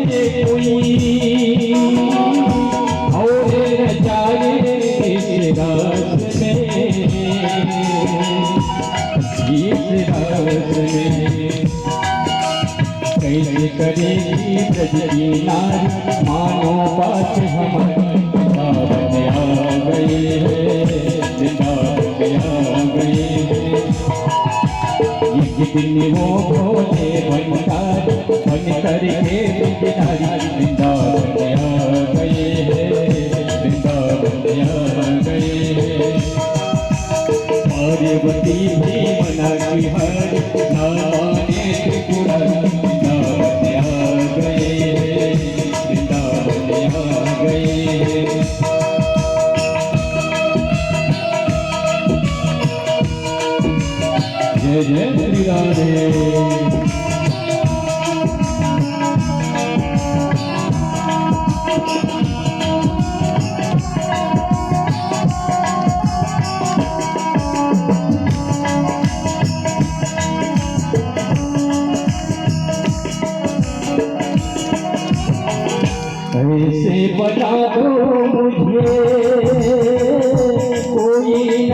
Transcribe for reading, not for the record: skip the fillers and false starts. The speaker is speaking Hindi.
कोई और न जाए इस रात में, इस रात में। कैसे करेगी ब्रज की नारी मानो बात हमारी, वृंदावन आ गए हैं, वृंदावन आ गए हैं। एक दिन वो भोले भंडारी बन करके बिहारी, वृंदावन आ गए हैं, वृंदावन आ गए हैं। पार्वती भी मना की हर ना माने त्रिपुरारी, वृंदावन आ गए हैं, वृंदावन आ गए हैं। जय जय श्री राधे। ऐसे बता दो मुझे कोई न